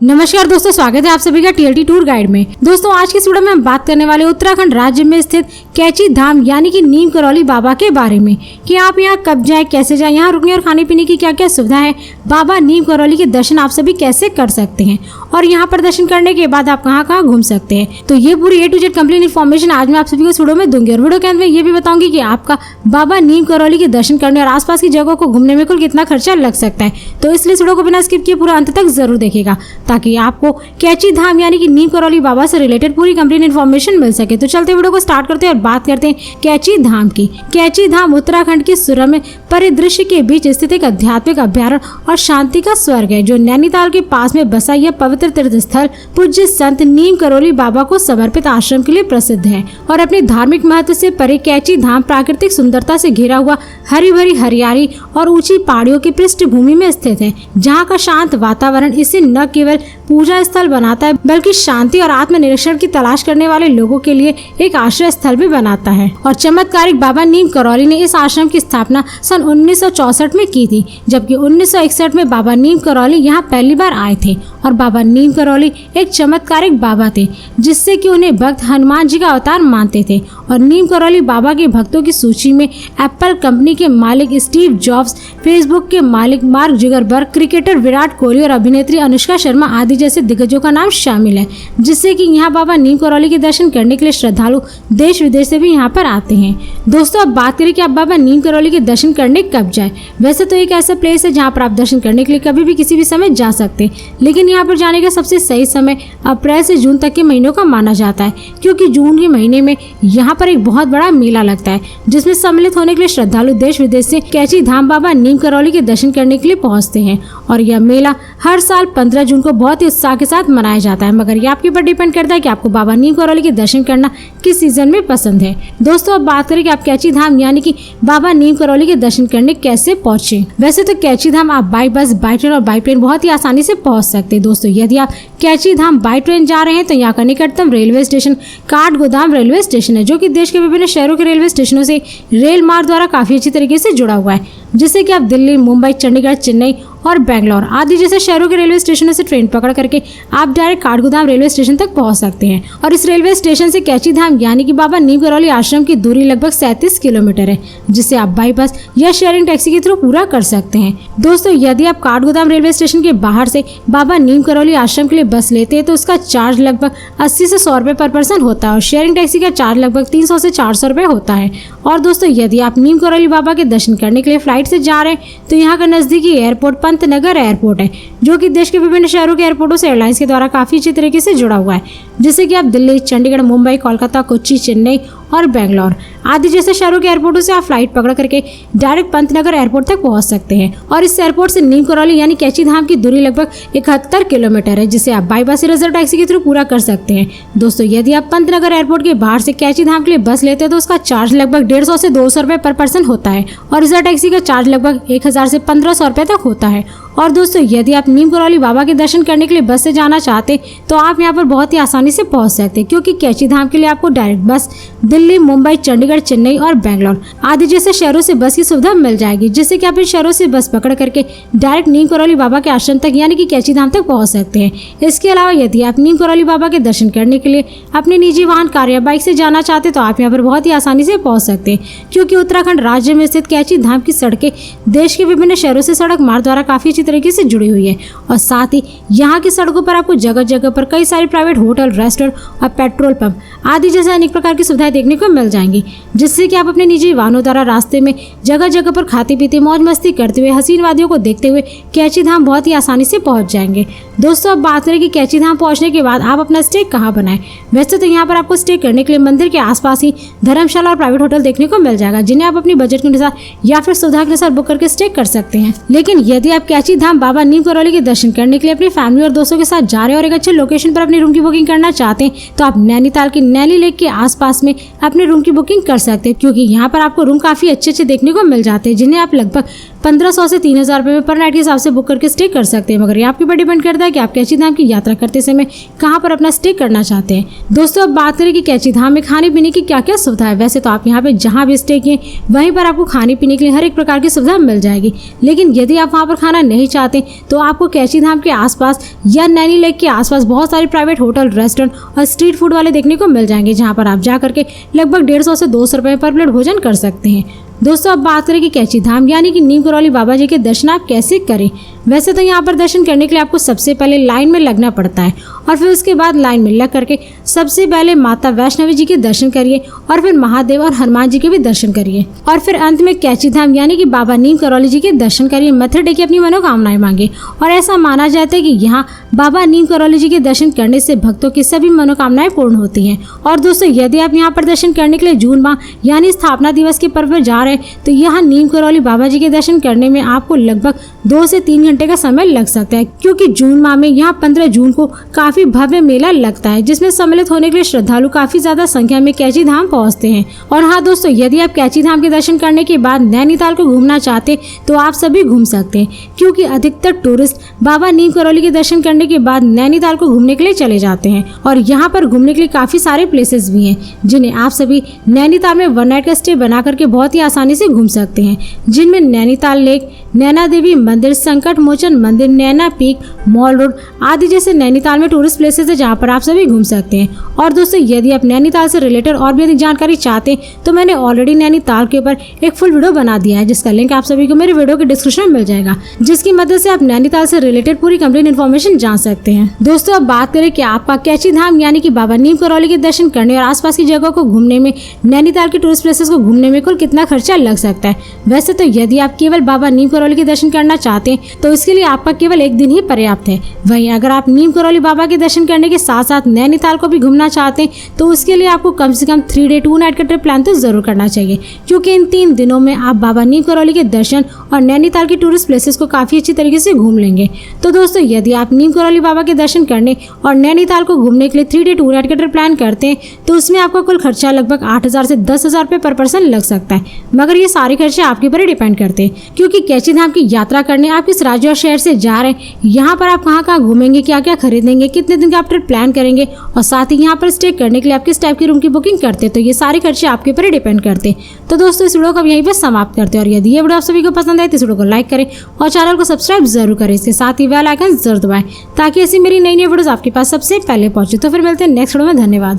नमस्कार दोस्तों, स्वागत है आप सभी का टीएलटी टूर गाइड में। दोस्तों आज की इस वीडियो में हम बात करने वाले उत्तराखंड राज्य में स्थित कैची धाम यानी कि नीम करौली बाबा के बारे में कि आप यहाँ कब जाए, कैसे जाए, यहाँ रुकने और खाने पीने की क्या क्या सुविधा है, बाबा नीम करौली के दर्शन आप सभी कैसे कर सकते हैं और यहाँ पर दर्शन करने के बाद आप कहाँ कहाँ घूम सकते हैं। तो ये पूरी A to Z complete information आज मैं आप सभी को इस वीडियो में दूंगी और वीडियो के अंत में ये भी बताऊंगी कि आपका बाबा नीम करौली के दर्शन करने और आसपास की जगहों को घूमने में कुल कितना खर्चा लग सकता है। तो इसलिए इस वीडियो को बिना स्किप किए पूरा अंत तक जरूर देखिएगा ताकि आपको कैची धाम यानी कि नीम करौली बाबा से रिलेटेड पूरी कंप्लीट इन्फॉर्मेशन मिल सके। तो चलते वीडियो को स्टार्ट करते हैं और बात करते हैं कैची धाम की। कैची धाम उत्तराखंड के सुरम्य परिदृश्य के बीच स्थित एक आध्यात्मिक अभ्यारण्य और शांति का स्वर्ग है जो नैनीताल के पास में बसा यह पवित्र तीर्थ स्थल पूज्य संत नीम करौली बाबा को समर्पित आश्रम के लिए प्रसिद्ध है और अपने धार्मिक महत्व से परे कैची धाम प्राकृतिक सुंदरता से घिरा हुआ हरी भरी हरियाली और ऊंची पहाड़ियों की पृष्ठभूमि में स्थित है। जहाँ का शांत वातावरण इसे न केवल पूजा स्थल बनाता है बल्कि शांति और आत्मनिरीक्षण की तलाश करने वाले लोगों के लिए एक आश्रय स्थल भी बनाता है। और चमत्कारिक बाबा नीम करौली ने इस आश्रम की स्थापना सन 1964 में की थी, जबकि 1961 में बाबा नीम करौली यहाँ पहली बार आए थे। और बाबा नीम करौली एक चमत्कारिक बाबा थे जिससे कि उन्हें भक्त हनुमान जी का अवतार मानते थे। और नीम करौली बाबा के भक्तों की सूची में एप्पल कंपनी के मालिक स्टीव जॉब्स, फेसबुक के मालिक mark Zuckerberg, cricketer Virat Kohli और अभिनेत्री अनुष्का शर्मा आदि जैसे दिग्गजों का नाम शामिल है, जिससे कि यहाँ बाबा नीम करौली के दर्शन करने के लिए श्रद्धालु देश विदेश से भी यहाँ पर आते हैं। दोस्तों अब बात करें कि आप बाबा नीम करौली के दर्शन करने कब जाए। वैसे तो एक ऐसा प्लेस है जहाँ पर आप दर्शन करने के लिए कभी भी किसी भी समय जा सकते हैं, लेकिन यहाँ पर जाने का सबसे सही समय अप्रैल से जून तक के महीनों का माना जाता है, क्योंकि जून के महीने में यहाँ पर एक बहुत बड़ा मेला लगता है जिसमें सम्मिलित होने के लिए श्रद्धालु देश विदेश से कैची धाम बाबा नीम करौली के दर्शन करने के लिए पहुँचते हैं। और यह मेला हर साल 15 जून को बहुत ही उत्साह के साथ मनाया जाता है, मगर ये आपके ऊपर डिपेंड करता है कि आपको बाबा नीम करौली के दर्शन करना किस सीजन में पसंद है। दोस्तों अब बात करें कि आप कैची धाम यानी कि बाबा नीम करौली के दर्शन करने कैसे पहुंचे। वैसे तो कैची धाम आप बाई बस, बाई ट्रेन और बाई प्लेन बहुत ही आसानी से पहुंच सकते हैं। दोस्तों यदि आप कैची धाम बाई ट्रेन जा रहे हैं तो यहाँ का निकटतम railway station Kathgodam railway station है, जो कि देश के विभिन्न शहरों के रेलवे स्टेशनों से रेल मार्ग द्वारा काफी अच्छी तरीके से जुड़ा हुआ है, जिससे कि आप दिल्ली, मुंबई, चंडीगढ़, चेन्नई और बेंगलोर आदि जैसे शहरों के रेलवे स्टेशनों से ट्रेन पकड़ करके आप डायरेक्ट काठगोदाम रेलवे स्टेशन तक पहुंच सकते हैं। और इस रेलवे स्टेशन से कैची धाम यानी कि बाबा नीम करौली आश्रम की दूरी लगभग 37 किलोमीटर है, जिसे आप बाई बस या शेयरिंग टैक्सी के थ्रू पूरा कर सकते हैं। दोस्तों यदि आप काठगोदाम रेलवे स्टेशन के बाहर से बाबा नीम करौली आश्रम के लिए बस लेते हैं तो उसका चार्ज लगभग 80 से 100 रुपए पर पर्सन होता है और शेयरिंग टैक्सी का चार्ज लगभग 300 से 400 रुपए होता है। और दोस्तों यदि आप नीम करौली बाबा के दर्शन करने के लिए फ्लाइट से जा रहे हैं तो यहाँ का नजदीकी एयरपोर्ट पंतनगर एयरपोर्ट है, जो कि देश के विभिन्न शहरों के एयरपोर्टों से एयरलाइंस के द्वारा काफी अच्छी तरीके से जुड़ा हुआ है, जिससे कि आप दिल्ली, चंडीगढ़, मुंबई, कोलकाता, कोच्चि, चेन्नई और बेंगलोर आदि जैसे शहरों के एयरपोर्टों से आप फ्लाइट पकड़ करके डायरेक्ट पंतनगर एयरपोर्ट तक पहुंच सकते हैं। और इस एयरपोर्ट से नीम करौली यानी कैची धाम की दूरी लगभग 71 किलोमीटर है, जिसे आप बाई बस या रिजर्व टैक्सी के थ्रू पूरा कर सकते हैं। दोस्तों यदि आप पंतनगर एयरपोर्ट के बाहर से कैची धाम के लिए बस लेते हैं तो उसका चार्ज लगभग 150 से 200 रुपए पर पर्सन होता है और रिजर्व टैक्सी का चार्ज लगभग 1000 से 1500 रुपए तक होता है। और दोस्तों यदि आप नीम करौली बाबा के दर्शन करने के लिए बस से जाना चाहते तो आप यहाँ पर बहुत ही आसानी से पहुंच सकते हैं, क्योंकि कैची धाम के लिए आपको डायरेक्ट बस दिल्ली, मुंबई, चंडीगढ़, चेन्नई और बेंगलोर आदि जैसे शहरों से बस की सुविधा मिल जाएगी, जिससे कि आप इन शहरों से बस पकड़ करके डायरेक्ट नीम करौली बाबा के आश्रम तक यानी कि कैची धाम तक पहुंच सकते हैं। इसके अलावा यदि आप नीम करौली बाबा के दर्शन करने के लिए अपने निजी वाहन, कार या बाइक से जाना चाहते तो आप यहाँ पर बहुत ही आसानी से पहुंच सकते हैं, क्योंकि उत्तराखंड राज्य में स्थित कैची धाम की सड़कें देश के विभिन्न शहरों से सड़क मार्ग द्वारा काफी अच्छी तरीके से जुड़ी हुई है। और साथ ही यहाँ की सड़कों पर आपको जगह जगह पर कई सारे प्राइवेट होटल, रेस्टोरेंट और पेट्रोल पंप आदि जैसे अनेक प्रकार की सुविधाएं देखने को मिल जाएंगी, जिससे कि आप अपने निजी वाहनों द्वारा रास्ते में जगह जगह पर खाते पीते, मौज मस्ती करते हुए, हसीन वादियों को देखते हुए कैची धाम बहुत ही आसानी से पहुंच जाएंगे। दोस्तों अब बात करें कि कैची धाम पहुंचने के बाद आप अपना स्टे कहाँ बनाएं। वैसे तो यहाँ पर आपको स्टे करने के लिए मंदिर के आसपास ही धर्मशाला और प्राइवेट होटल देखने को मिल जाएगा, जिन्हें आप अपनी बजट के अनुसार या फिर सुविधा के अनुसार बुक करके स्टे कर सकते हैं। लेकिन यदि आप कैची धाम बाबा नीम करौली के दर्शन करने के लिए अपनी फैमिली और दोस्तों के साथ जा रहे हैं और एक अच्छे लोकेशन पर अपनी रूम की बुकिंग करना चाहते हैं तो आप नैनीताल की नैली लेक के आसपास में अपने रूम की बुकिंग कर सकते हैं, क्योंकि यहाँ पर आपको रूम काफी अच्छे अच्छे देखने को मिल जाते हैं, जिन्हें आप लगभग 1500 से 3000 रुपये में पर नाइट के हिसाब से बुक करके स्टे कर सकते हैं। मगर ये आपके ऊपर डिपेंड करता है कि आप कैची धाम की यात्रा करते समय कहाँ पर अपना स्टे करना चाहते हैं। दोस्तों अब बात करें कि कैची धाम में खाने पीने की क्या क्या सुविधा है। वैसे तो आप यहाँ पे जहाँ भी स्टे किए वहीं पर आपको खाने पीने के लिए हर एक प्रकार की सुविधा मिल जाएगी, लेकिन यदि आप वहाँ पर खाना नहीं चाहते तो आपको कैची धाम के आसपास या नैनी लेक के आसपास बहुत सारे प्राइवेट होटल, रेस्टोरेंट और स्ट्रीट फूड वाले देखने को मिल जाएंगे, जहाँ पर आप जा करके लगभग 150 से 200 रुपये पर प्लेट भोजन कर सकते हैं। दोस्तों अब बात करें कि कैची धाम यानी कि नीम करौली बाबा जी के दर्शन आप कैसे करें। वैसे तो यहाँ पर दर्शन करने के लिए आपको सबसे पहले लाइन में लगना पड़ता है और फिर उसके बाद लाइन में लग करके सबसे पहले माता वैष्णवी जी के दर्शन करिए और फिर महादेव और हनुमान जी के भी दर्शन करिए और फिर अंत में कैची धाम यानी कि बाबा नीम करौली जी के दर्शन करिए। मत्थे टेके अपनी मनोकामनाएं मांगे और ऐसा माना जाता है कि यहाँ बाबा नीम करौली जी के दर्शन करने से भक्तों की सभी मनोकामनाएं पूर्ण होती हैं। और दोस्तों यदि आप यहाँ पर दर्शन करने के लिए जून माह यानी स्थापना दिवस के पर्व पर जा रहे हैं तो यहाँ नीम करौली बाबा जी के दर्शन करने में आपको लगभग 2 से 3 घंटे का समय लग सकता है, क्योंकि जून माह में यहाँ 15 जून को काफी भव्य मेला लगता है, जिसमें सम्मिलित होने के लिए श्रद्धालु काफी ज्यादा संख्या में कैची धाम पहुँचते हैं। और हाँ दोस्तों, यदि आप कैची धाम के दर्शन करने के बाद नैनीताल को घूमना चाहते तो आप सभी घूम सकते हैं, क्योंकि अधिकतर टूरिस्ट बाबा नीम करौली के दर्शन करने के बाद नैनीताल को घूमने के लिए चले जाते हैं। और यहाँ पर घूमने के लिए काफी सारे प्लेसेस भी हैं, जिन्हें आप सभी नैनीताल में 1 नाइट का स्टे बना करके बहुत ही आसानी से घूम सकते हैं, जिनमें नैनीताल लेक, नैना देवी मंदिर, संकट मोचन मंदिर, नैना पीक, मॉल रोड आदि जैसे नैनीताल में टूरिस्ट प्लेसेस है जहाँ पर आप सभी घूम सकते हैं। और दोस्तों यदि आप नैनीताल से रिलेटेड और भी अधिक जानकारी चाहते हैं तो मैंने ऑलरेडी नैनीताल के ऊपर एक फुल वीडियो बना दिया है, जिसका लिंक आप सभी को मेरे वीडियो के डिस्क्रिप्शन में मिल जाएगा, जिसकी मदद से आप नैनीताल से रिलेटेड पूरी कंप्लीट इन्फॉर्मेशन जान सकते हैं। दोस्तों अब बात करें कि आपका कैची धाम यानी कि बाबा नीम करौली के दर्शन करने और आसपास की जगह को घूमने में, नैनीताल के टूरिस्ट प्लेसेस को घूमने में कुल कितना खर्चा लग सकता है। वैसे तो यदि आप केवल बाबा नीम करौली के दर्शन करना चाहते हैं तो इसके लिए आपका केवल 1 दिन ही पर्याप्त है। वहीं अगर आप नीम करौली बाबा के दर्शन करने के साथ साथ नैनीताल को भी घूमना चाहते हैं तो उसके लिए आपको कम से कम 3 डे 2 नाइट का ट्रिप प्लान तो जरूर करना चाहिए, क्योंकि इन 3 दिनों में आप बाबा नीम करौली के दर्शन और नैनीताल के टूरिस्ट प्लेसेस को काफी अच्छी तरीके से घूम लेंगे। तो दोस्तों यदि आप नीम करौली बाबा के दर्शन करने और नैनीताल को घूमने के लिए 3 डे 2 नाइट का ट्रिप प्लान करते हैं तो उसमें आपका कुल खर्चा लगभग 8000 से 10000 रुपये पर पर्सन लग सकता है। मगर ये सारे खर्चे आपके ऊपर डिपेंड करते हैं, क्योंकि कैची धाम की यात्रा करने आप किस राज्य और शहर से जा रहे हैं, यहाँ पर आप कहाँ घूमेंगे, क्या क्या खरीदेंगे, कितने दिन का आप ट्रिप प्लान करेंगे और साथ ही यहाँ पर स्टे करने के लिए आप किस टाइप की रूम की बुकिंग करते हैं, तो ये सारे खर्चे आपके ऊपर डिपेंड करते हैं। तो दोस्तों इस वीडियो को अब यहीं पर समाप्त करते हैं और यदि ये वीडियो आप सभी को पसंद आए तो इस वीडियो को लाइक करें और चैनल को सब्सक्राइब जरूर करें। इसके साथ ही बेल आइकन जरूर दबाएं ताकि ऐसी मेरी नई वीडियोस आपके पास सबसे पहले पहुंचे। तो फिर मिलते हैं नेक्स्ट वीडियो में। धन्यवाद।